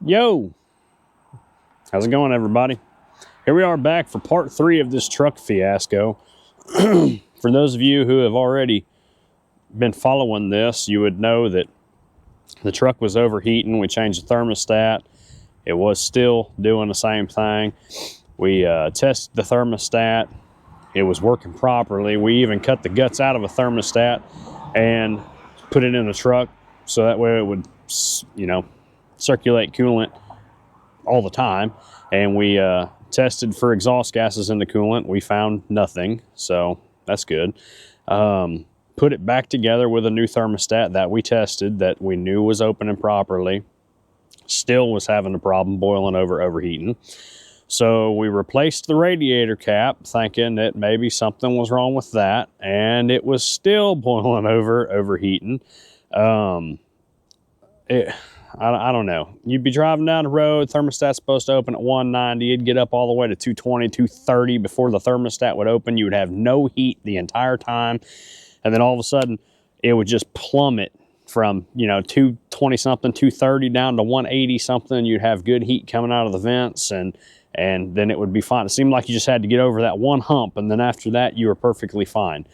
Yo, how's it going, everybody? Here we are back for part 3 of this truck fiasco. For those of you who have already been following this, you would know that the truck was overheating. We changed the thermostat. It was still doing the same thing. We tested the thermostat. It was working properly. We even cut the guts out of a thermostat and put it in the truck so that way it would, circulate coolant all the time. And we tested for exhaust gases in the coolant. We found nothing, so that's good. Put it back together with a new thermostat that we tested, that we knew was opening properly. Still was having a problem boiling over, overheating. So we replaced the radiator cap thinking that maybe something was wrong with that, and it was still boiling over, overheating. I don't know. You'd be driving down the road, thermostat's supposed to open at 190, you'd get up all the way to 220, 230 before the thermostat would open. You would have no heat the entire time, and then all of a sudden it would just plummet from 220 something, 230 down to 180 something. You'd have good heat coming out of the vents, and then it would be fine. It seemed like you just had to get over that one hump, and then after that you were perfectly fine.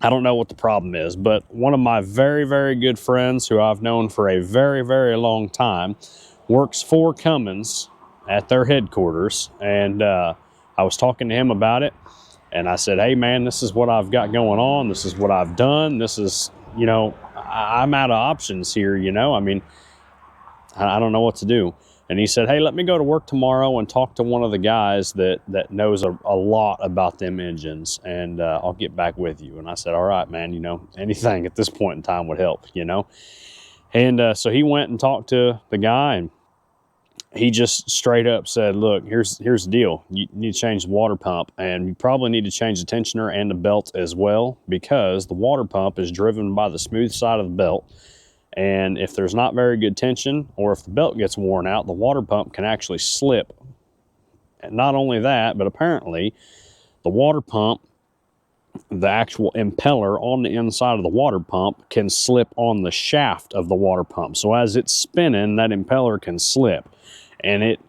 I don't know what the problem is, but one of my very, very good friends who I've known for a very, very long time works for Cummins at their headquarters. And I was talking to him about it, and I said, hey man, this is what I've got going on. This is what I've done. This is, I'm out of options here, I mean, I don't know what to do. And he said, hey, let me go to work tomorrow and talk to one of the guys that knows a lot about them engines, and I'll get back with you. And I said, all right, man, anything at this point in time would help, And so he went and talked to the guy, and he just straight up said, look, here's the deal. You need to change the water pump, and you probably need to change the tensioner and the belt as well, because the water pump is driven by the smooth side of the belt. And if there's not very good tension, or if the belt gets worn out, the water pump can actually slip. And not only that, but apparently the water pump, the actual impeller on the inside of the water pump, can slip on the shaft of the water pump. So as it's spinning, that impeller can slip. And it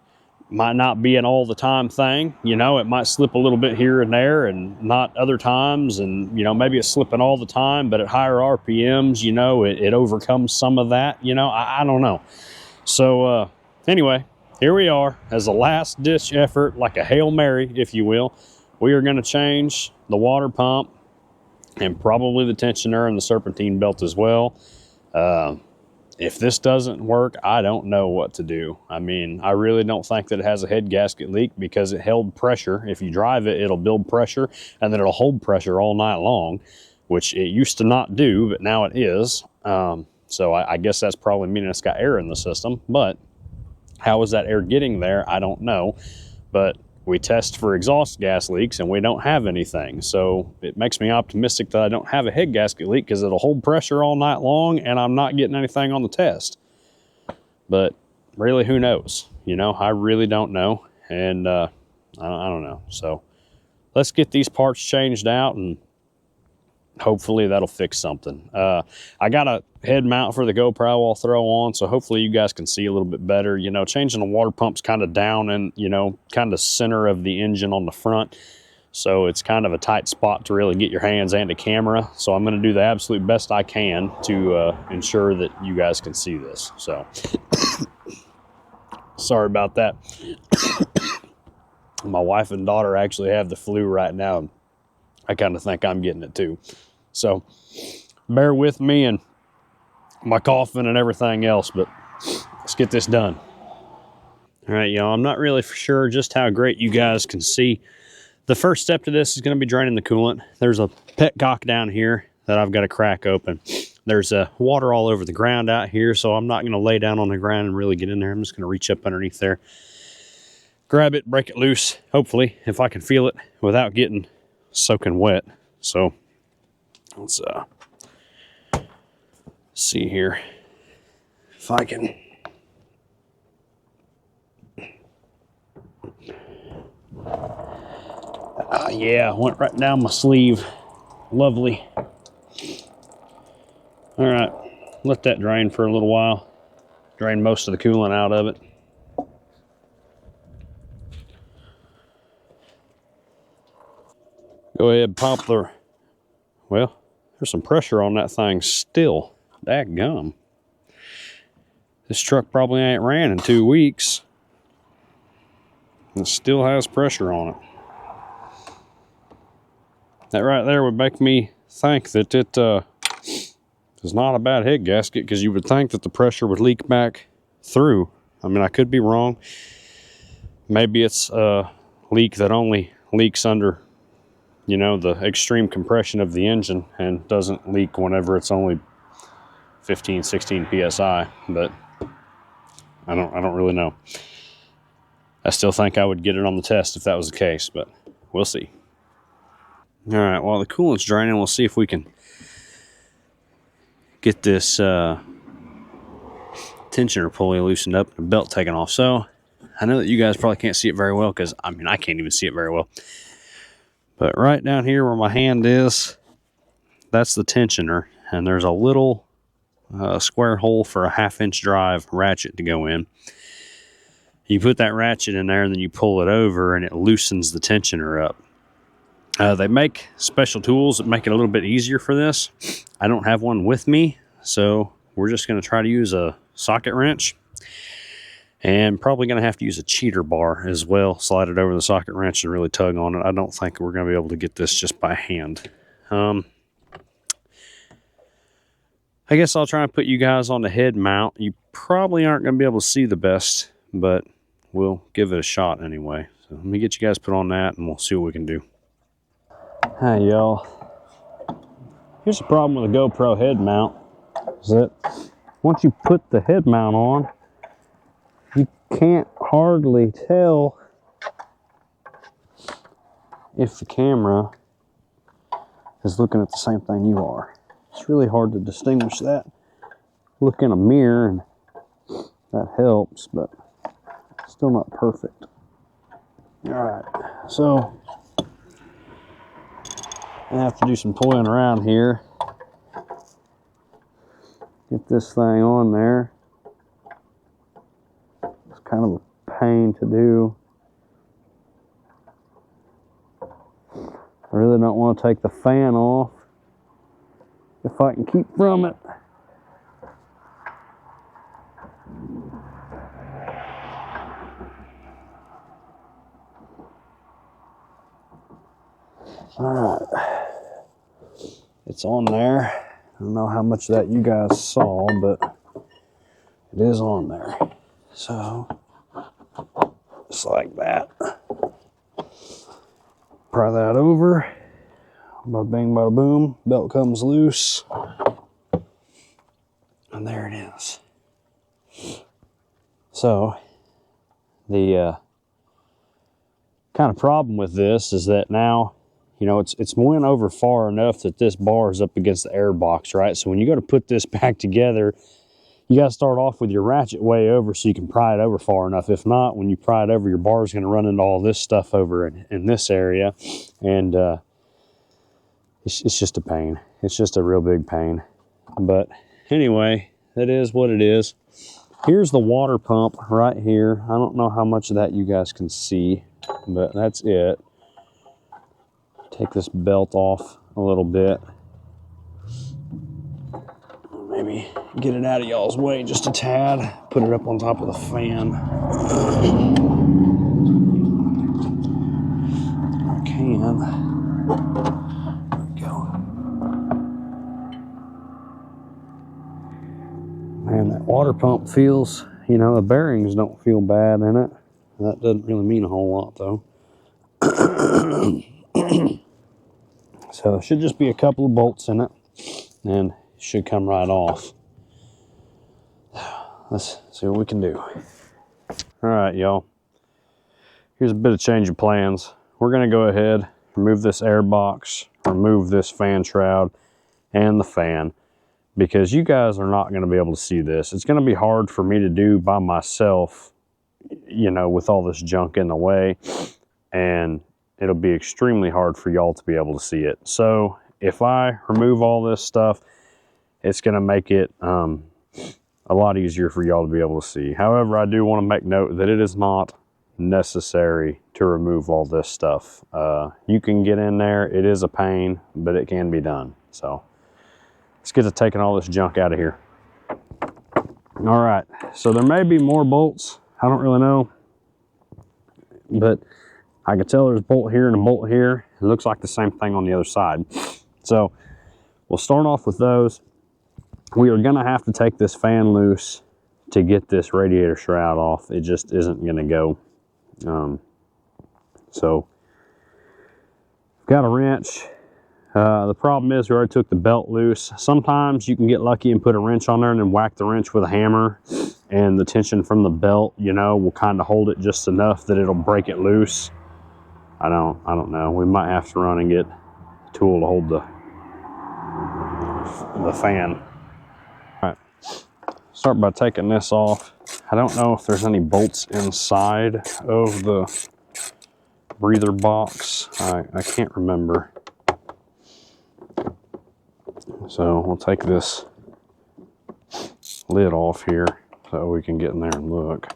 might not be an all the time thing, it might slip a little bit here and there and not other times, and maybe it's slipping all the time, but at higher RPMs, it overcomes some of that, I don't know. So anyway, here we are as a last ditch effort, like a Hail Mary, if you will. We are going to change the water pump and probably the tensioner and the serpentine belt as well. If this doesn't work, I don't know what to do. I mean, I really don't think that it has a head gasket leak, because it held pressure. If you drive it, it'll build pressure, and then it'll hold pressure all night long, which it used to not do, but now it is. So I guess that's probably meaning it's got air in the system, but how is that air getting there? I don't know. But we test for exhaust gas leaks, and we don't have anything. So it makes me optimistic that I don't have a head gasket leak, because it'll hold pressure all night long, and I'm not getting anything on the test. But really, who knows? I really don't know. And I don't know. So let's get these parts changed out, and hopefully that'll fix something. I got a head mount for the GoPro I'll throw on, so hopefully you guys can see a little bit better. Changing the water pump's kind of down and, kind of center of the engine on the front. So it's kind of a tight spot to really get your hands and a camera. So I'm going to do the absolute best I can to ensure that you guys can see this. So sorry about that. My wife and daughter actually have the flu right now, and I kind of think I'm getting it too. So bear with me and my coughing and everything else, but let's get this done. All right, y'all, I'm not really for sure just how great you guys can see. The first step to this is going to be draining the coolant. There's a petcock down here that I've got to crack open. There's water all over the ground out here, so I'm not going to lay down on the ground and really get in there. I'm just going to reach up underneath there, grab it, break it loose, hopefully, if I can feel it without getting soaking wet. So let's see here if I can. Yeah, went right down my sleeve. Lovely. All right, let that drain for a little while. Drain most of the coolant out of it. Go ahead and pump the, well, there's some pressure on that thing still. Dadgum. This truck probably ain't ran in 2 weeks. It still has pressure on it. That right there would make me think that it is not a bad head gasket, because you would think that the pressure would leak back through. I mean, I could be wrong. Maybe it's a leak that only leaks under, you know, the extreme compression of the engine and doesn't leak whenever it's only 15, 16 psi, but I don't really know. I still think I would get it on the test if that was the case, but we'll see. All right, while the coolant's draining, we'll see if we can get this tensioner pulley loosened up and the belt taken off. So I know that you guys probably can't see it very well, because I mean, I can't even see it very well. But right down here where my hand is, that's the tensioner, and there's a little square hole for a 1/2-inch drive ratchet to go in. You put that ratchet in there, and then you pull it over, and it loosens the tensioner up. They make special tools that make it a little bit easier for this. I don't have one with me, so we're just going to try to use a socket wrench, and probably going to have to use a cheater bar as well. Slide it over the socket wrench and really tug on it. I don't think we're going to be able to get this just by hand. I guess I'll try and put you guys on the head mount. You probably aren't going to be able to see the best, but we'll give it a shot anyway. So let me get you guys put on that, and we'll see what we can do. Hi, y'all. Here's the problem with a GoPro head mount, is that once you put the head mount on, you can't hardly tell if the camera is looking at the same thing you are. It's really hard to distinguish that. Look in a mirror and that helps, but still not perfect. All right, so I have to do some toying around here. Get this thing on there. It's kind of a pain to do. I really don't want to take the fan off if I can keep from it. All right, it's on there. I don't know how much of that you guys saw, but it is on there. So, just like that. Pry that over. Bada bing, bada boom. Belt comes loose. And there it is. So, the kind of problem with this is that now, you know, it's went over far enough that this bar is up against the air box, right? So when you go to put this back together, you got to start off with your ratchet way over so you can pry it over far enough. If not, when you pry it over, your bar is going to run into all this stuff over in this area. And it's just a pain. It's just a real big pain. But anyway, that is what it is. Here's the water pump right here. I don't know how much of that you guys can see, but that's it. Take this belt off a little bit. Maybe get it out of y'all's way just a tad. Put it up on top of the fan. I can. There we go. Man, that water pump feels, you know, the bearings don't feel bad in it. That doesn't really mean a whole lot though. So it should just be a couple of bolts in it, and it should come right off. Let's see what we can do. All right, y'all. Here's a bit of change of plans. We're gonna go ahead, remove this air box, remove this fan shroud and the fan, because you guys are not gonna be able to see this. It's gonna be hard for me to do by myself, you know, with all this junk in the way, and it'll be extremely hard for y'all to be able to see it. So if I remove all this stuff, it's gonna make it a a lot easier for y'all to be able to see. However, I do want to make note that it is not necessary to remove all this stuff. You can get in there. It is a pain, but it can be done. So let's get to taking all this junk out of here. All right, so there may be more bolts. I don't really know, but I can tell there's a bolt here and a bolt here. It looks like the same thing on the other side. So we'll start off with those. We are gonna have to take this fan loose to get this radiator shroud off. It just isn't gonna go. So got a wrench. The problem is we already took the belt loose. Sometimes you can get lucky and put a wrench on there and then whack the wrench with a hammer, and the tension from the belt, you know, will kind of hold it just enough that it'll break it loose. I don't know. We might have to run and get a tool to hold the fan. All right, start by taking this off. I don't know if there's any bolts inside of the breather box. I can't remember. So we'll take this lid off here so we can get in there and look.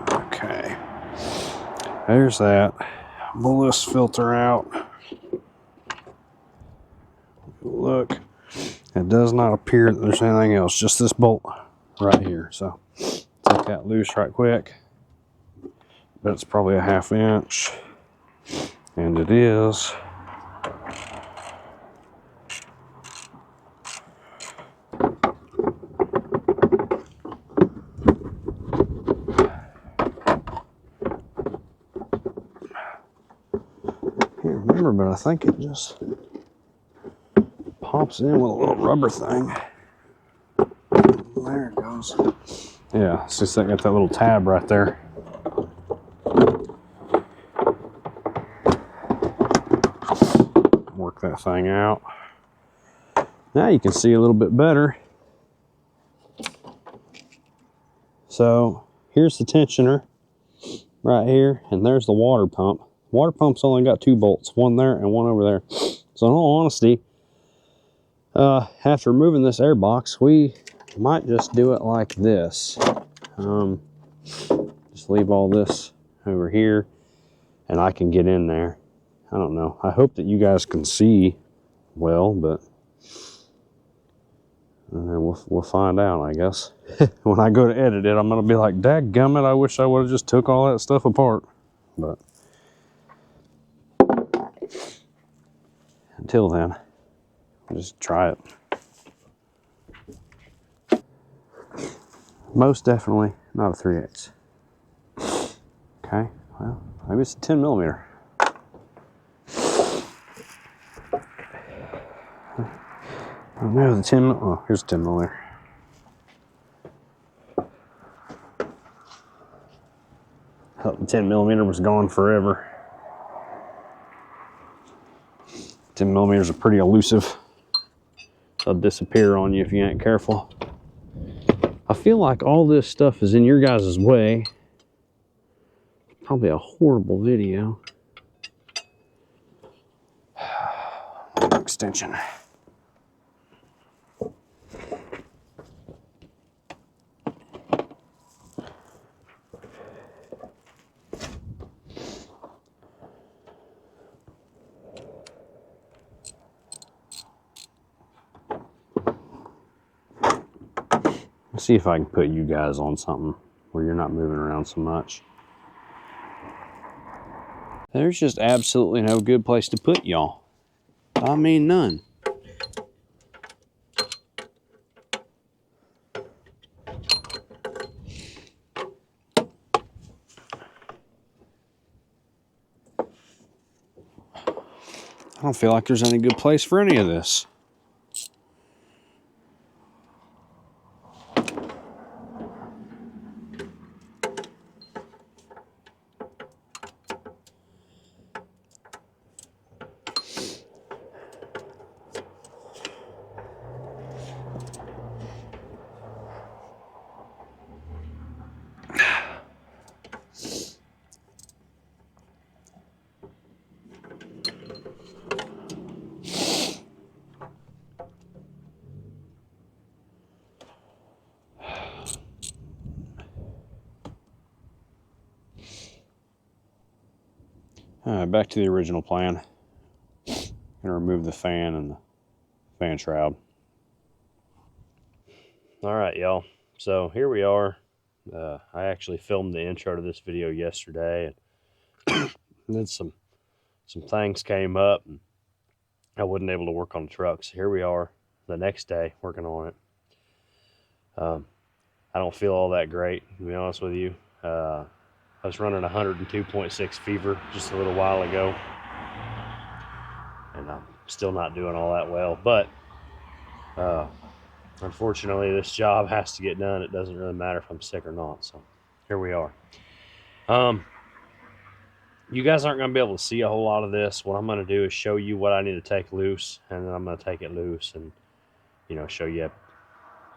Okay, there's that. Pull this filter out. Look, it does not appear that there's anything else, just this bolt right here. So take that loose right quick. But it's probably a 1/2 inch, and it is. Can't remember, but I think it just pops in with a little rubber thing. There it goes. Yeah, it's just got that little tab right there. Work that thing out. Now you can see a little bit better. So here's the tensioner right here, and there's the water pump. Water pump's only got 2 bolts, one there and one over there. So in all honesty, after removing this air box, we might just do it like this. Just leave all this over here and I can get in there. I don't know. I hope that you guys can see well, but we'll find out, I guess. When I go to edit it, I'm gonna be like, dadgummit, I wish I would have just took all that stuff apart. But until then, I'll just try it. Most definitely not a 3/8. Okay, well, maybe it's a 10mm. Maybe the 10, oh, here's a 10mm. Thought the 10mm was gone forever. 10mm are pretty elusive. They'll disappear on you if you ain't careful. I feel like all this stuff is in your guys' way. Probably a horrible video. Extension. Let's see if I can put you guys on something where you're not moving around so much. There's just absolutely no good place to put y'all. I mean, none. I don't feel like there's any good place for any of this. All right, back to the original plan. Gonna remove the fan and the fan shroud. All right, y'all. So here we are. I actually filmed the intro to this video yesterday, and then some things came up, and I wasn't able to work on the truck. So here we are, the next day, working on it. I don't feel all that great, to be honest with you. I was running 102.6 fever just a little while ago, and I'm still not doing all that well. But unfortunately, this job has to get done. It doesn't really matter if I'm sick or not. So here we are. You guys aren't going to be able to see a whole lot of this. What I'm going to do is show you what I need to take loose, and then I'm going to take it loose and, you know, show you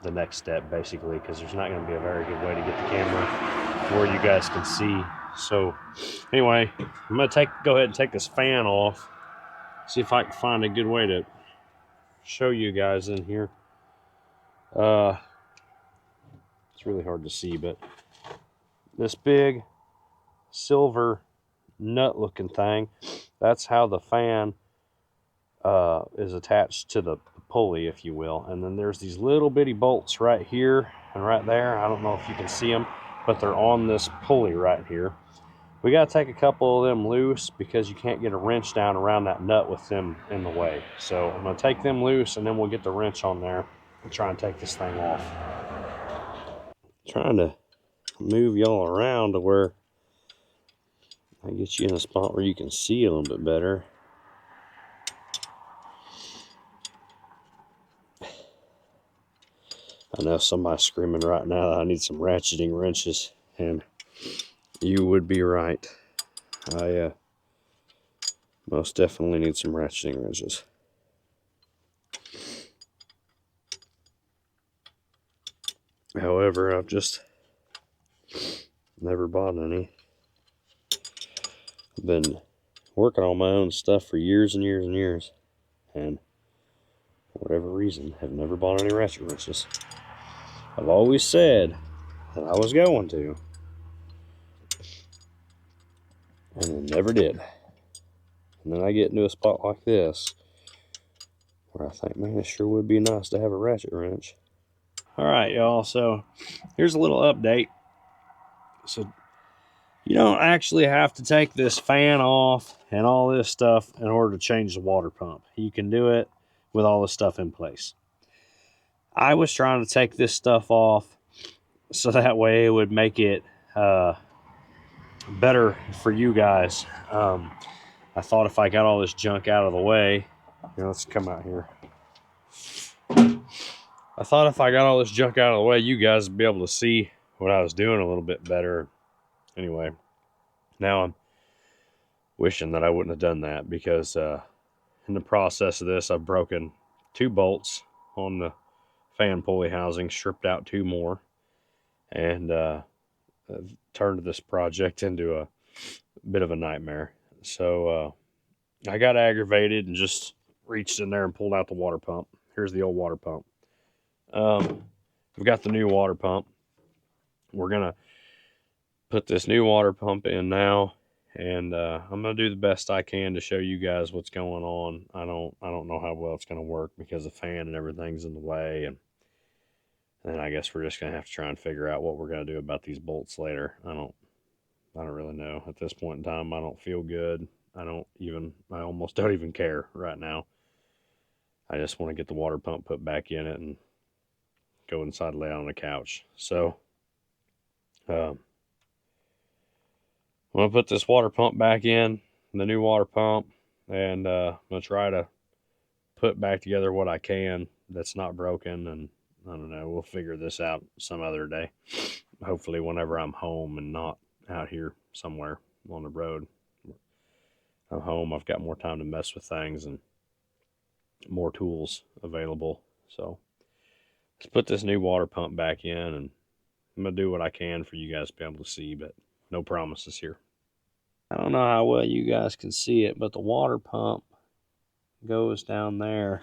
the next step, basically, because there's not going to be a very good way to get the camera where you guys can see. So anyway, I'm going to go ahead and take this fan off, see if I can find a good way to show you guys in here. It's really hard to see, but this big silver nut looking thing, that's how the fan is attached to the pulley, if you will. And then there's these little bitty bolts right here and right there. I don't know if you can see them, but they're on this pulley right here. We got to take a couple of them loose because you can't get a wrench down around that nut with them in the way. So I'm going to take them loose, and then we'll get the wrench on there and try and take this thing off. Trying to move y'all around to where I get you in a spot where you can see a little bit better. I know somebody's screaming right now that I need some ratcheting wrenches, and you would be right. I most definitely need some ratcheting wrenches. However, I've just never bought any. I've been working on my own stuff for years and years and years, and for whatever reason, have never bought any ratchet wrenches. I've always said that I was going to, and I never did. And then I get into a spot like this where I think, man, it sure would be nice to have a ratchet wrench. All right, y'all, so here's a little update. So you don't actually have to take this fan off and all this stuff in order to change the water pump. You can do it with all this stuff in place. I was trying to take this stuff off so that way it would make it better for you guys. I thought if I got all this junk out of the way, let's come out here. I thought if I got all this junk out of the way, you guys would be able to see what I was doing a little bit better. Anyway, now I'm wishing that I wouldn't have done that, because in the process of this, I've broken 2 bolts on the fan pulley housing, stripped out 2 more, and I've turned this project into a bit of a nightmare. So I got aggravated and just reached in there and pulled out the water pump. Here's the old water pump. We've got the new water pump. We're gonna put this new water pump in now, and I'm gonna do the best I can to show you guys what's going on. I don't know how well it's gonna work because the fan and everything's in the way, and then I guess we're just gonna have to try and figure out what we're gonna do about these bolts later. I don't really know at this point in time. I don't feel good. I almost don't even care right now. I just want to get the water pump put back in it and go inside and lay on the couch. So I'm going to put this water pump back in, the new water pump, and I'm going to try to put back together what I can that's not broken, and I don't know, we'll figure this out some other day. Hopefully whenever I'm home and not out here somewhere on the road. I'm home, I've got more time to mess with things and more tools available. So let's put this new water pump back in, and I'm going to do what I can for you guys to be able to see, but no promises here. I don't know how well you guys can see it, but the water pump goes down there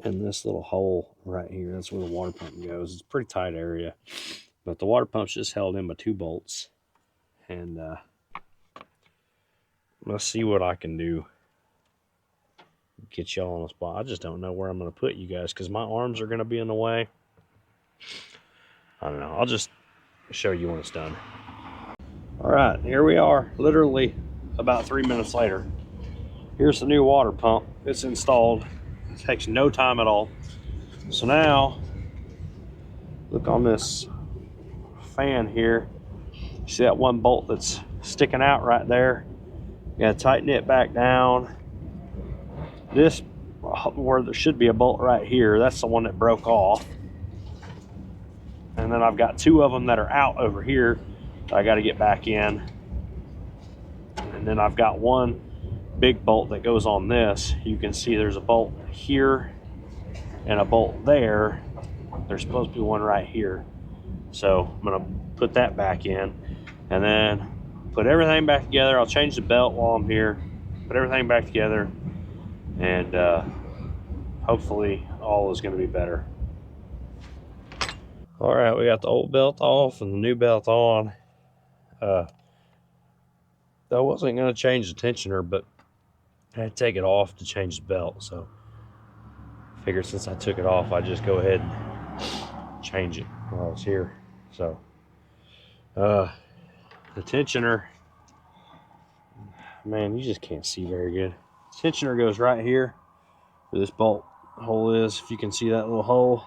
in this little hole right here. That's where the water pump goes. It's a pretty tight area, but the water pump's just held in by 2 bolts, and Let's see what I can do. Get y'all on the spot. I just don't know where I'm going to put you guys because my arms are going to be in the way. I don't know. I'll just show you when it's done. All right, here we are, literally about 3 minutes later. Here's the new water pump. It's installed. It takes no time at all. So now, look on this fan here. See that one bolt that's sticking out right there? You gotta tighten it back down. This, where there should be a bolt right here, that's the one that broke off. And then I've got 2 of them that are out over here that I gotta get back in. And then I've got one big bolt that goes on this. You can see there's a bolt here and a bolt there. There's supposed to be one right here. So I'm gonna put that back in and then put everything back together. I'll change the belt while I'm here, put everything back together, and hopefully all is gonna be better. All right, we got the old belt off and the new belt on. I wasn't gonna change the tensioner, but I had to take it off to change the belt. So I figured since I took it off, I'd just go ahead and change it while I was here. So the tensioner, man, you just can't see very good. The tensioner goes right here where this bolt hole is. If you can see that little hole,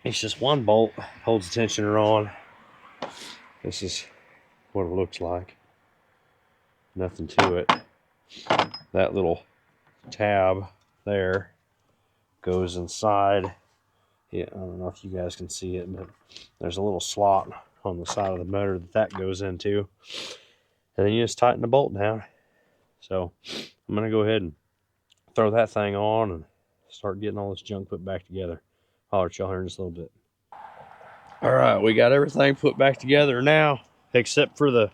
it's just one bolt holds the tensioner on. This is what it looks like. Nothing to it. That little tab there goes inside. Yeah, I don't know if you guys can see it, but there's a little slot on the side of the motor that goes into. And then you just tighten the bolt down. So I'm gonna go ahead and throw that thing on and start getting all this junk put back together. I'll let y'all here in just a little bit. All right, we got everything put back together now, except for the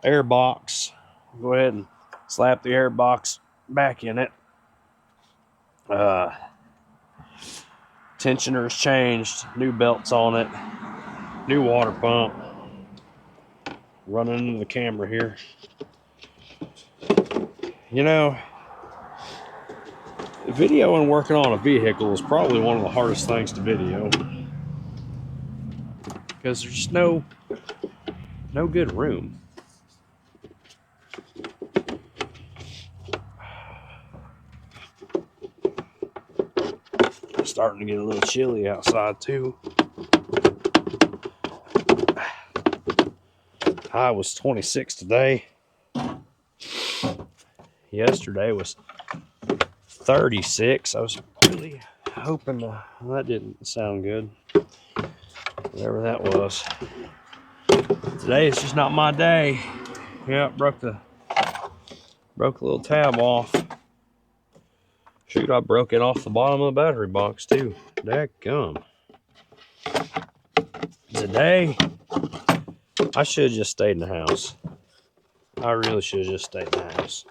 air box. Go ahead and slap the air box back in it. Tensioner's changed, new belts on it, new water pump. Running into the camera here. You know, video and working on a vehicle is probably one of the hardest things to video because there's just no good room. It's starting to get a little chilly outside too. High was 26 today. Yesterday was 36. I was really hoping that didn't sound good. Whatever that was. Today is just not my day. Yeah, broke a little tab off. Shoot, I broke it off the bottom of the battery box too. Dadgum. Today, I should have just stayed in the house. I really should have just stayed in the house.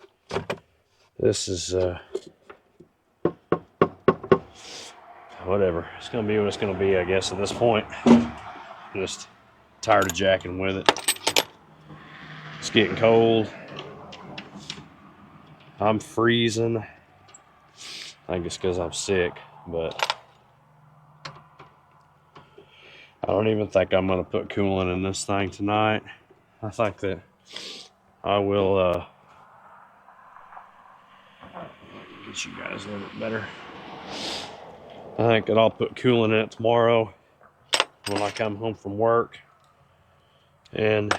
This is, whatever. It's gonna be what it's gonna be, I guess, at this point. I'm just tired of jacking with it. It's getting cold. I'm freezing. I think it's because I'm sick, but I don't even think I'm gonna put coolant in this thing tonight. I think that I will get you guys a little bit better. I think that I'll put coolant in it tomorrow when I come home from work, and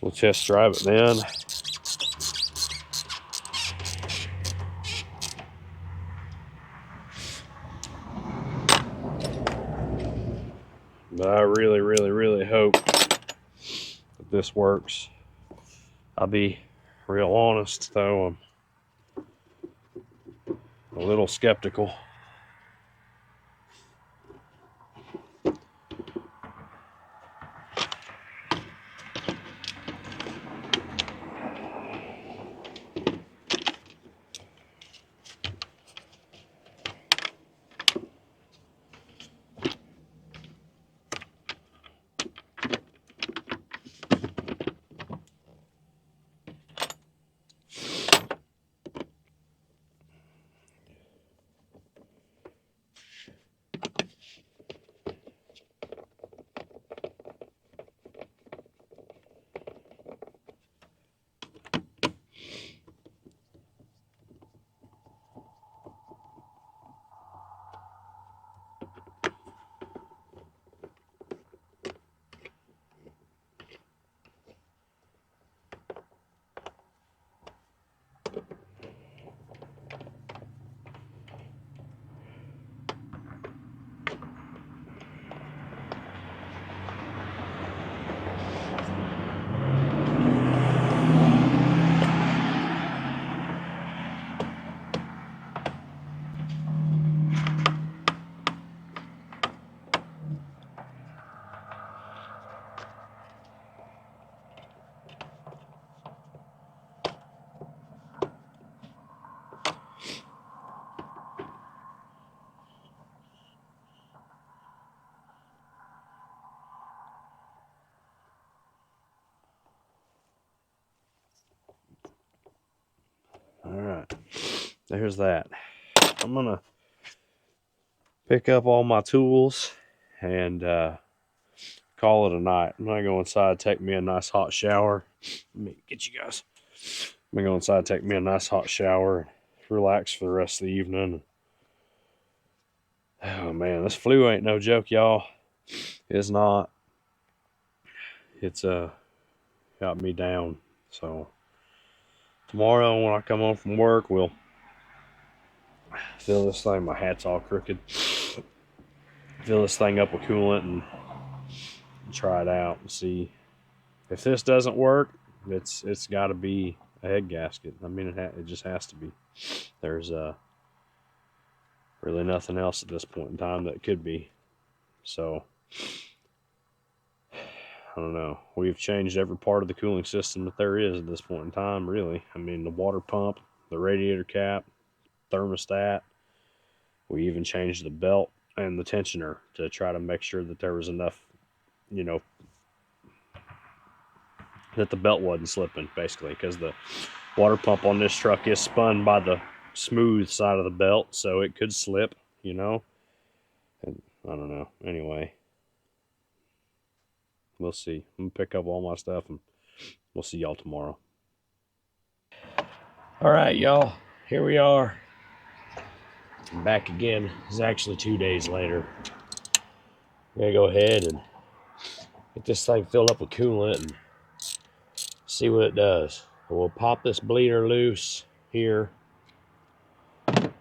we'll test drive it then. But I really, really, really hope that this works. I'll be real honest though, I'm a little skeptical. there's that. I'm gonna pick up all my tools and call it a night. I'm gonna go inside, take me a nice hot shower. Let me get you guys. I'm gonna go inside, take me a nice hot shower, relax for the rest of the evening. Oh man, this flu ain't no joke, y'all. It's not. It's got me down. So tomorrow when I come home from work, we'll fill this thing. My hat's all crooked. Fill this thing up with coolant and try it out and see if this doesn't work. It's got to be a head gasket. I mean, it just has to be. There's really nothing else at this point in time that could be. So I don't know. We've changed every part of the cooling system that there is at this point in time, really. I mean, the water pump, the radiator cap, thermostat. We even changed the belt and the tensioner to try to make sure that there was enough, you know, that the belt wasn't slipping, basically, because the water pump on this truck is spun by the smooth side of the belt, so it could slip, you know. And I don't know. Anyway, we'll see. I'm gonna pick up all my stuff and we'll see y'all tomorrow. All right, y'all. Here we are. I'm back again. It's actually 2 days later. I'm gonna go ahead and get this thing filled up with coolant and see what it does. We'll pop this bleeder loose here. And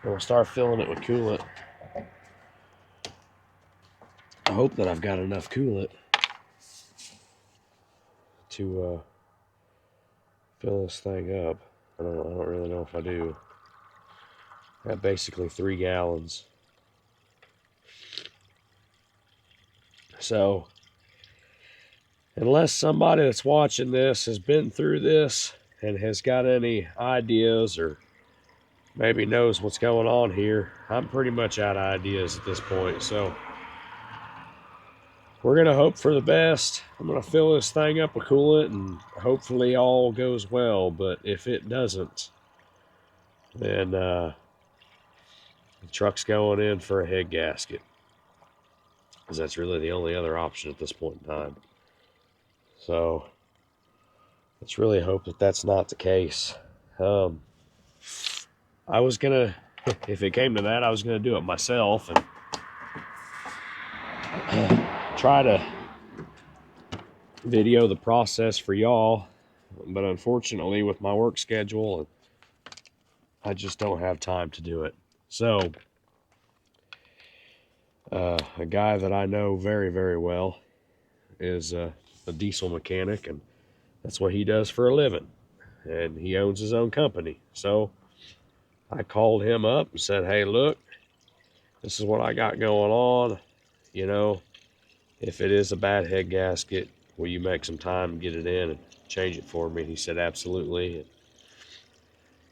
we'll start filling it with coolant. I hope that I've got enough coolant to fill this thing up. I don't really know if I do. I got basically 3 gallons. So, unless somebody that's watching this has been through this and has got any ideas or maybe knows what's going on here, I'm pretty much out of ideas at this point. So, we're going to hope for the best. I'm going to fill this thing up with coolant and hopefully all goes well. But if it doesn't, then the truck's going in for a head gasket, because that's really the only other option at this point in time. So let's really hope that that's not the case. I was going to, if it came to that, I was going to do it myself and try to video the process for y'all, but unfortunately with my work schedule, I just don't have time to do it. So a guy that I know very, very well is a diesel mechanic, and that's what he does for a living, and he owns his own company. So I called him up and said, hey, look, this is what I got going on. You know, if it is a bad head gasket, will you make some time and get it in and change it for me? And he said, absolutely. And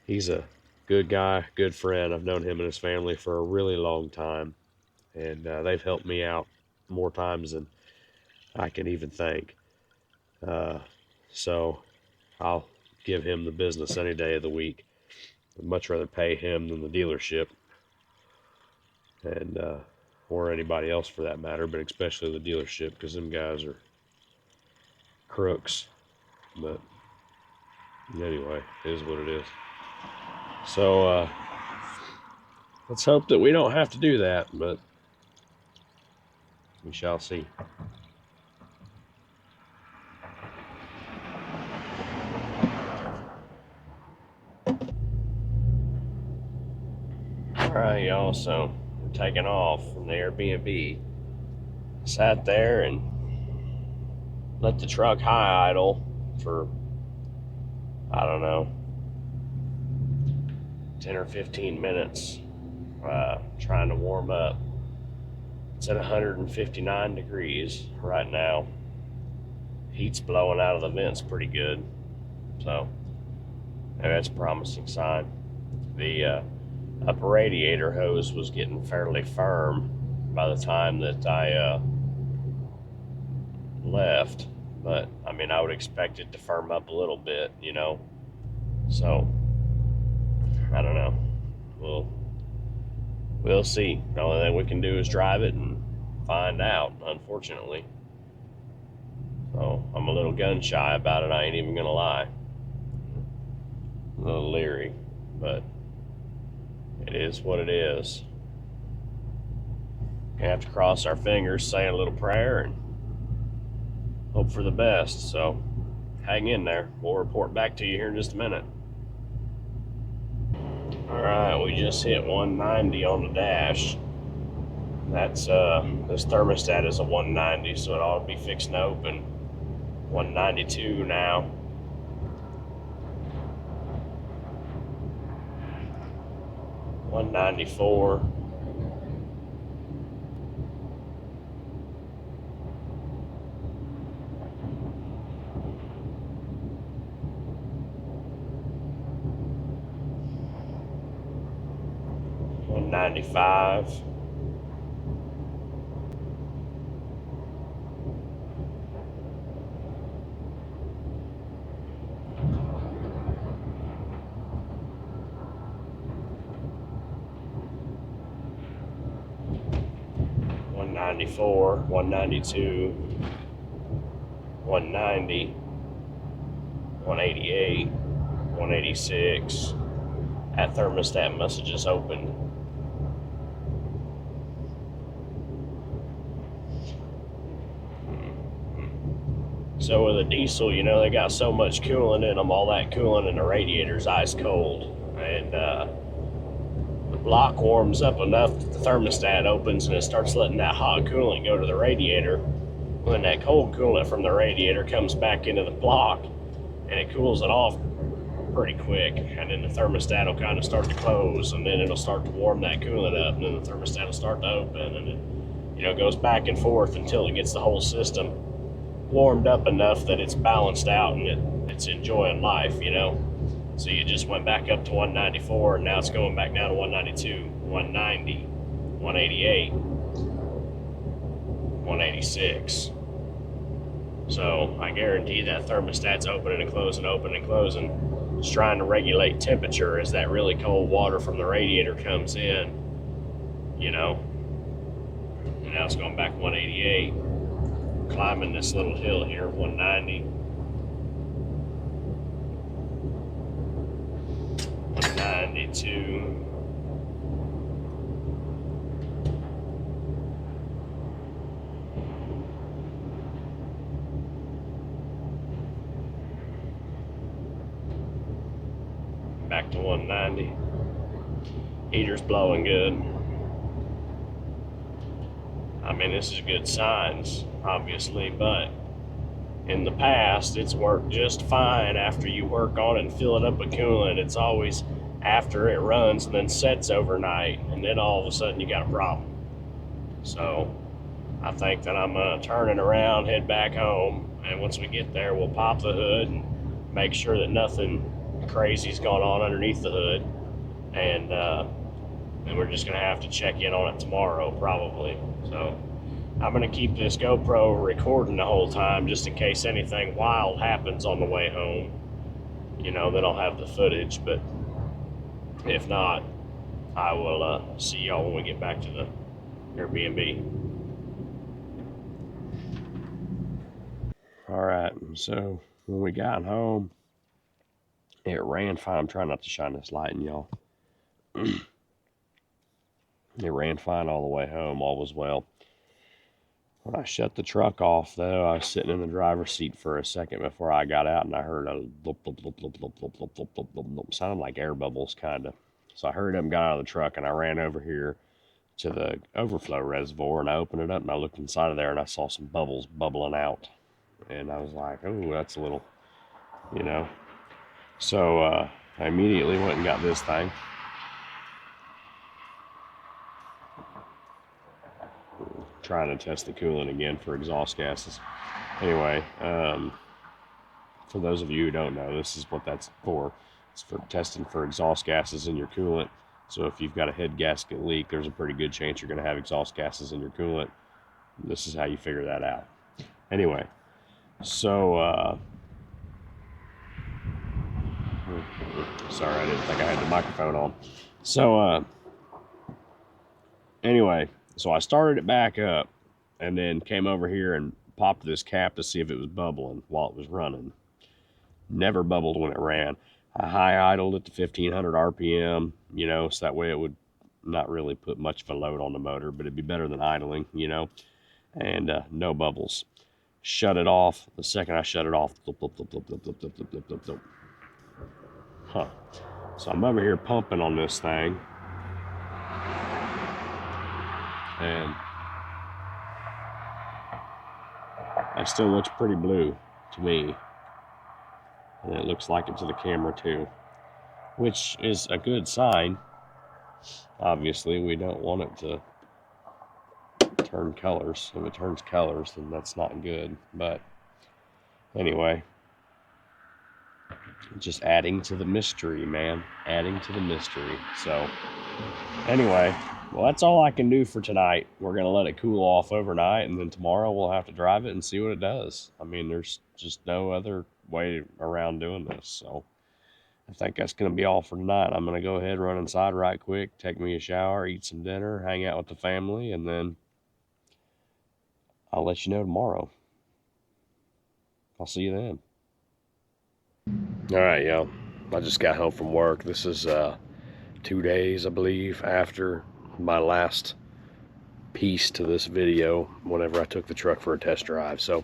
he's a good guy, good friend. I've known him and his family for a really long time, and they've helped me out more times than I can even thank. So I'll give him the business any day of the week. I'd much rather pay him than the dealership, and or anybody else for that matter, but especially the dealership, because them guys are crooks. But anyway, it is what it is. So let's hope that we don't have to do that, but we shall see. Alright, y'all, so we're taking off from the Airbnb. Sat there and let the truck high idle for, I don't know, 10 or 15 minutes, trying to warm up. It's at 159 degrees right now. Heat's blowing out of the vents pretty good, so maybe that's a promising sign. The upper radiator hose was getting fairly firm by the time that I left, But I mean, I would expect it to firm up a little bit, you know. So I don't know. We'll see. The only thing we can do is drive it and find out, unfortunately. So I'm a little gun shy about it, I ain't even gonna lie. A little leery, but it is what it is. We have to cross our fingers, say a little prayer, and hope for the best. So hang in there. We'll report back to you here in just a minute. Alright, we just hit 190 on the dash. That's this thermostat is a 190, so it ought to be fixing to open. 192 now. 194. 195. 194, 192, 190, 188, 186. That thermostat must have just opened. So with a diesel, you know, they got so much coolant in them, all that coolant in the radiator's ice cold. And the block warms up enough that the thermostat opens and it starts letting that hot coolant go to the radiator. When that cold coolant from the radiator comes back into the block and it cools it off pretty quick, and then the thermostat will kind of start to close, and then it'll start to warm that coolant up, and then the thermostat will start to open, and it, you know, goes back and forth until it gets the whole system warmed up enough that it's balanced out and it's enjoying life, you know. So you just went back up to 194, and now it's going back down to 192, 190, 188, 186. So I guarantee that thermostat's opening and closing, opening and closing. It's trying to regulate temperature as that really cold water from the radiator comes in, you know. And now it's going back 188, climbing this little hill here, 190. 192. Back to 190. Heater's blowing good. I mean, this is good signs, obviously, but in the past, it's worked just fine after you work on it and fill it up with coolant. It's always after it runs and then sets overnight, and then all of a sudden you got a problem. So I think that I'm gonna turn it around, head back home, and once we get there, we'll pop the hood and make sure that nothing crazy's going on underneath the hood, and we're just gonna have to check in on it tomorrow probably. So I'm gonna keep this GoPro recording the whole time just in case anything wild happens on the way home. You know, then I'll have the footage, but if not, I will see y'all when we get back to the Airbnb. All right, so when we got home, it ran fine. I'm trying not to shine this light in y'all. It ran fine all the way home. All was well. When I shut the truck off, though, I was sitting in the driver's seat for a second before I got out, and I heard a blop, blop, blop, blop, blop, blop, blop, blop, blop, blop, blop. Sounded like air bubbles, kind of. So I heard them, got out of the truck, and I ran over here to the overflow reservoir, and I opened it up, and I looked inside of there, and I saw some bubbles bubbling out. And I was like, oh, that's a little, you know. So I immediately went and got this thing. Trying to test the coolant again for exhaust gases. Anyway, for those of you who don't know, this is what that's for. It's for testing for exhaust gases in your coolant. So if you've got a head gasket leak, there's a pretty good chance you're going to have exhaust gases in your coolant. This is how you figure that out. Anyway, So, sorry, I didn't think I had the microphone on. So, anyway, so I started it back up and then came over here and popped this cap to see if it was bubbling while it was running. Never bubbled when it ran. I high idled it to 1500 RPM, you know, so that way it would not really put much of a load on the motor, but it'd be better than idling, you know, and no bubbles. Shut it off. The second I shut it off, blip, blip, blip, blip, blip, blip, blip, blip, blip, blip. Huh. So I'm over here pumping on this thing, and it still looks pretty blue to me, and it looks like it to the camera too, which is a good sign. Obviously, we don't want it to turn colors. If it turns colors, then that's not good. But anyway, just adding to the mystery, man. Adding to the mystery. So anyway, well, that's all I can do for tonight. We're going to let it cool off overnight, and then tomorrow we'll have to drive it and see what it does. I mean, there's just no other way around doing this. So I think that's going to be all for tonight. I'm going to go ahead, run inside right quick, take me a shower, eat some dinner, hang out with the family, and then I'll let you know tomorrow. I'll see you then. All right, y'all. I just got home from work. This is 2 days, I believe, after my last piece to this video, whenever I took the truck for a test drive. So,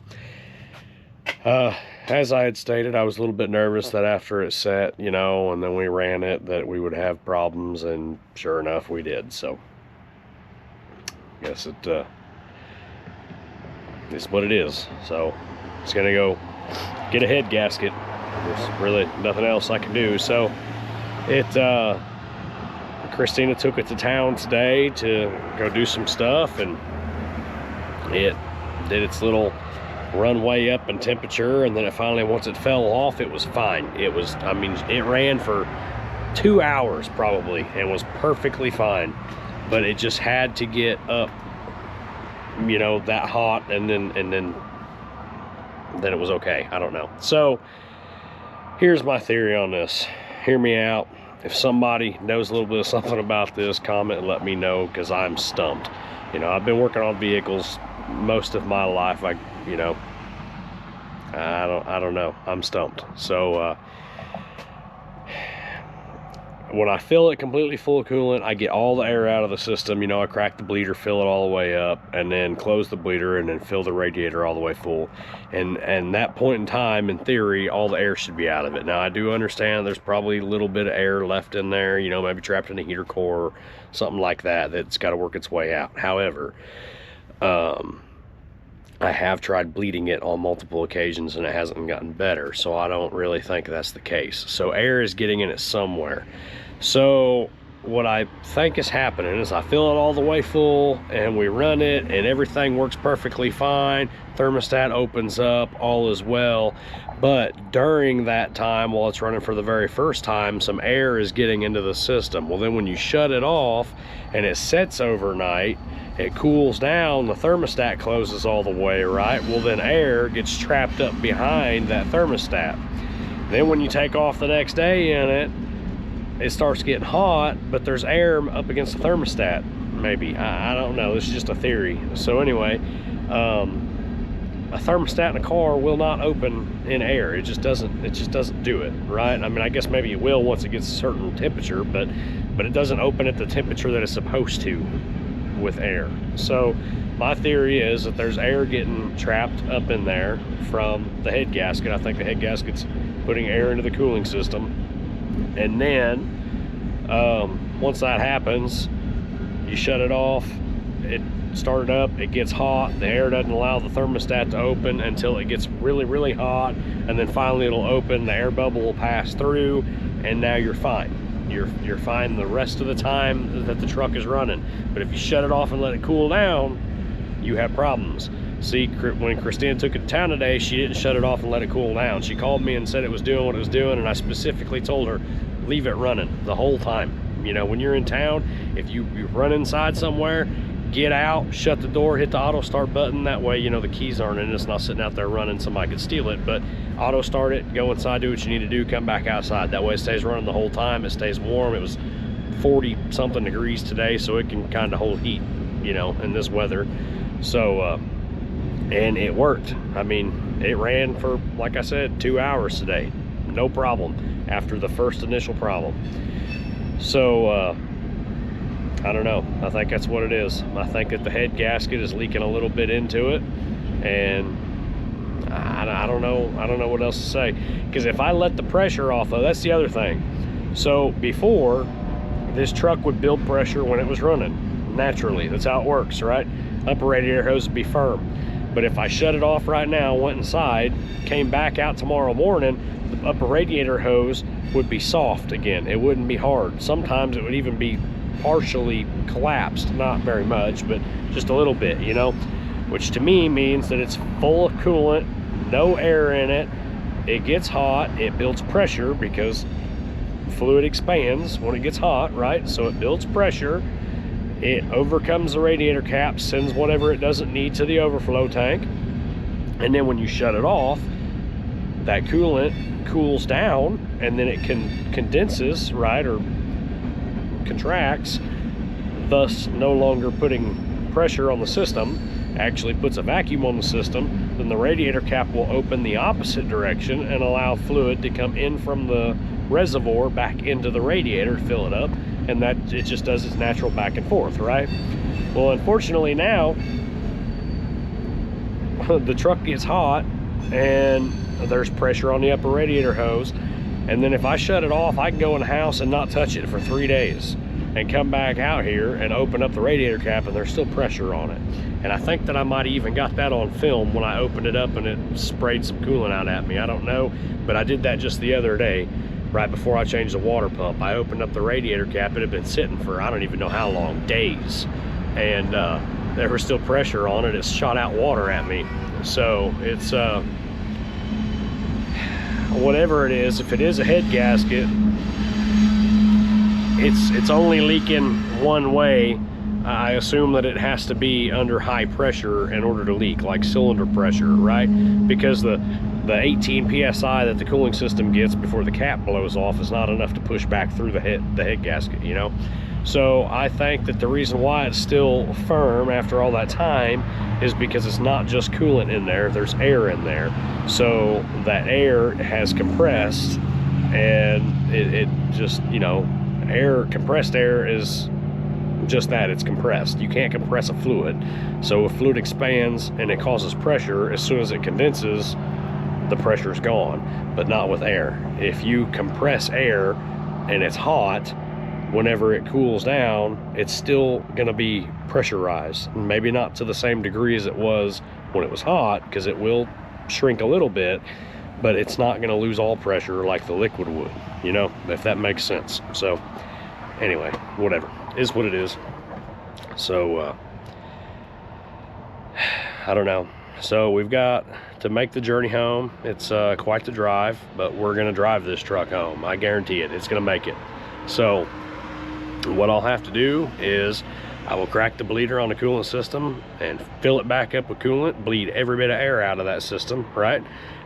as I had stated, I was a little bit nervous that after it set, you know, and then we ran it, that we would have problems, and sure enough, we did. So, I guess it is what it is. So, it's gonna go get a head gasket. There's really nothing else I can do. So Christina took it to town today to go do some stuff, and it did its little runway up in temperature, and then it finally, once it fell off, it was fine. It was, I mean, it ran for 2 hours probably and was perfectly fine, but it just had to get up, you know, that hot, and then it was okay. I don't know. So here's my theory on this. Hear me out. If somebody knows a little bit of something about this, comment and let me know, because I'm stumped. You know, I've been working on vehicles most of my life. I don't know. I'm stumped. So when I fill it completely full of coolant, I get all the air out of the system. You know, I crack the bleeder, fill it all the way up, and then close the bleeder, and then fill the radiator all the way full. And that point in time, in theory, all the air should be out of it. Now, I do understand there's probably a little bit of air left in there, you know, maybe trapped in a heater core or something like that, that's got to work its way out. However, I have tried bleeding it on multiple occasions, and it hasn't gotten better, so I don't really think that's the case. So air is getting in it somewhere. So what I think is happening is I fill it all the way full, and we run it, and everything works perfectly fine. Thermostat opens up, all is well. But during that time, while it's running for the very first time, some air is getting into the system. Well, then when you shut it off and it sets overnight, it cools down, the thermostat closes all the way, right? Well, then air gets trapped up behind that thermostat. Then when you take off the next day in it, it starts getting hot, but there's air up against the thermostat, maybe. I don't know, it's just a theory. So anyway, a thermostat in a car will not open in air. It just doesn't do it, right? I mean, I guess maybe it will once it gets a certain temperature, but it doesn't open at the temperature that it's supposed to with air. So my theory is that there's air getting trapped up in there from the head gasket. I think the head gasket's putting air into the cooling system. And then once that happens, you shut it off, it started up, it gets hot, the air doesn't allow the thermostat to open until it gets really, really hot, and then finally it'll open, the air bubble will pass through, and now you're fine. You're fine the rest of the time that the truck is running. But if you shut it off and let it cool down, you have problems. See, when Christina took it to town today, she didn't shut it off and let it cool down. She called me and said it was doing what it was doing, and I specifically told her, leave it running the whole time. You know, when you're in town, if you run inside somewhere, get out, shut the door, hit the auto start button. That way, you know, the keys aren't in it. It's not sitting out there running. Somebody could steal it. But auto start it, go inside, do what you need to do, come back outside. That way it stays running the whole time. It stays warm. It was 40 something degrees today, so it can kind of hold heat, you know, in this weather. So and it worked. I mean, it ran for, like I said, 2 hours today, no problem, after the first initial problem. So I don't know, I think that's what it is. I think that the head gasket is leaking a little bit into it, and I don't know what else to say. Because if I let the pressure off, though, that's the other thing. So before, this truck would build pressure when it was running naturally. That's how it works, right? Upper radiator hose would be firm. But if I shut it off right now, went inside, came back out tomorrow morning, the upper radiator hose would be soft again. It wouldn't be hard. Sometimes it would even be partially collapsed, not very much, but just a little bit, you know, which to me means that it's full of coolant, no air in it. It gets hot, it builds pressure because fluid expands when it gets hot, right? So it builds pressure. It overcomes the radiator cap, sends whatever it doesn't need to the overflow tank, and then when you shut it off, that coolant cools down, and then it condenses, right, or contracts, thus no longer putting pressure on the system, actually puts a vacuum on the system. Then the radiator cap will open the opposite direction and allow fluid to come in from the reservoir back into the radiator, fill it up, and that it just does its natural back and forth, right? Well, unfortunately now the truck gets hot and there's pressure on the upper radiator hose, and then if I shut it off, I can go in the house and not touch it for 3 days and come back out here and open up the radiator cap and there's still pressure on it. And I think that I might have even got that on film when I opened it up and it sprayed some coolant out at me. I don't know, but I did that just the other day, right before I changed the water pump. I opened up the radiator cap. It had been sitting for I don't even know how long, days, and there was still pressure on it. It shot out water at me. So it's whatever it is, if it is a head gasket, it's only leaking one way. I assume that it has to be under high pressure in order to leak, like cylinder pressure, right? Because the 18 psi that the cooling system gets before the cap blows off is not enough to push back through the head gasket, you know. So I think that the reason why it's still firm after all that time is because it's not just coolant in there, there's air in there. So that air has compressed, and it just, you know, compressed air is just that, it's compressed. You can't compress a fluid. So if fluid expands and it causes pressure, as soon as it condenses, the pressure is gone, but not with air. If you compress air and it's hot, whenever it cools down, it's still gonna be pressurized. Maybe not to the same degree as it was when it was hot, because it will shrink a little bit, but it's not gonna lose all pressure like the liquid would, you know, if that makes sense. So anyway, whatever, is what it is. So I don't know. So we've got to make the journey home. It's quite the drive, but we're gonna drive this truck home. I guarantee it, it's gonna make it. So what I'll have to do is I will crack the bleeder on the coolant system and fill it back up with coolant, bleed every bit of air out of that system, right?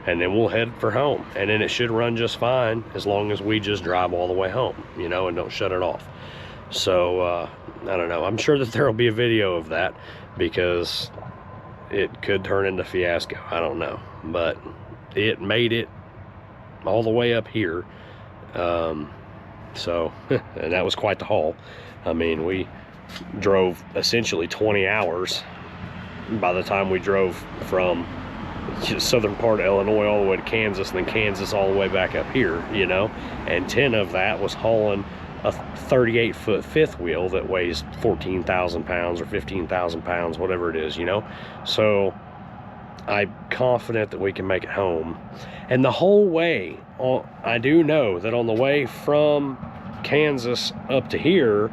And then we'll head for home. And then it should run just fine as long as we just drive all the way home, you know, and don't shut it off. So I don't know, I'm sure that there will be a video of that, because it could turn into fiasco, I don't know. But it made it all the way up here. So, and that was quite the haul. I mean, we drove essentially 20 hours by the time we drove from the southern part of Illinois all the way to Kansas, and then Kansas all the way back up here, you know. And 10 of that was hauling a 38-foot fifth wheel that weighs 14,000 pounds or 15,000 pounds, whatever it is, you know. So I'm confident that we can make it home. And the whole way, I do know that on the way from Kansas up to here,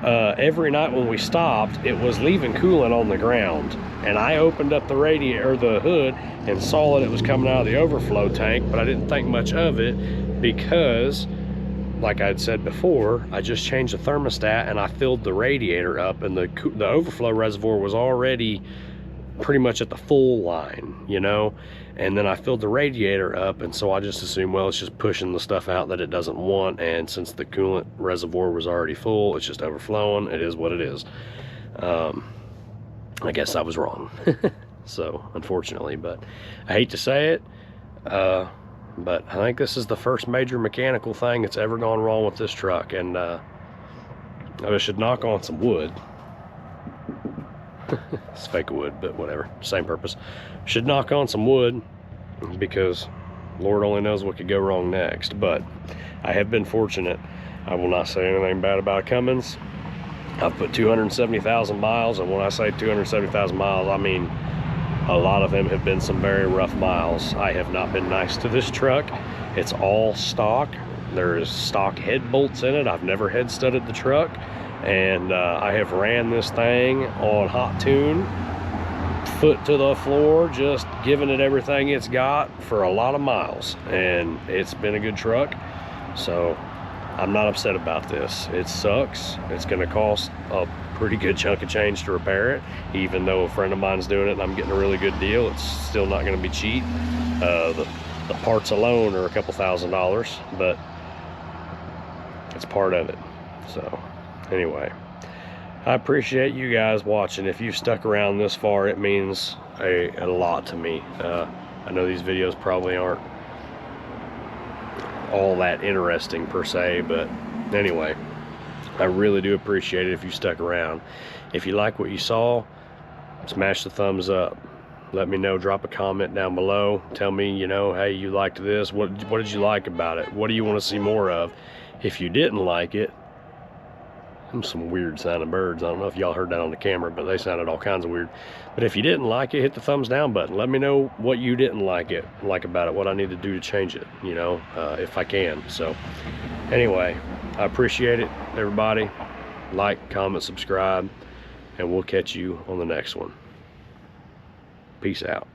every night when we stopped, it was leaving coolant on the ground. And I opened up the radiator, or the hood, and saw that it was coming out of the overflow tank, but I didn't think much of it because like I had said before, I just changed the thermostat and I filled the radiator up, and the overflow reservoir was already pretty much at the full line, you know. And then I filled the radiator up, and so I just assumed, well, it's just pushing the stuff out that it doesn't want, and since the coolant reservoir was already full, it's just overflowing. It is what it is. I guess I was wrong. So unfortunately, but I hate to say it, but I think this is the first major mechanical thing that's ever gone wrong with this truck, and I should knock on some wood. It's fake wood, but whatever, same purpose. Should knock on some wood, because Lord only knows what could go wrong next. But I have been fortunate. I will not say anything bad about Cummins. I've put 270,000 miles, and when I say 270,000 miles, I mean a lot of them have been some very rough miles. I have not been nice to this truck. It's all stock. There's stock head bolts in it. I've never head studded the truck, and I have ran this thing on hot tune, foot to the floor, just giving it everything it's got for a lot of miles, and it's been a good truck. So I'm not upset about this. It sucks. It's gonna cost a pretty good chunk of change to repair it. Even though a friend of mine's doing it and I'm getting a really good deal, it's still not gonna be cheap. The parts alone are a couple $1,000s, but it's part of it. So anyway, I appreciate you guys watching. If you've stuck around this far, it means a lot to me. I know these videos probably aren't all that interesting per se, but anyway, I really do appreciate it if you stuck around. If you like what you saw, smash the thumbs up. Let me know, drop a comment down below. Tell me, you know, hey, you liked this. What did you like about it? What do you want to see more of? If you didn't like it, some weird sounding birds. I don't know if y'all heard that on the camera, but they sounded all kinds of weird. But if you didn't like it, hit the thumbs down button. Let me know what you didn't like about it, what I need to do to change it, you know, if I can. So anyway, I appreciate it, everybody. Like, comment, subscribe, and we'll catch you on the next one. Peace out.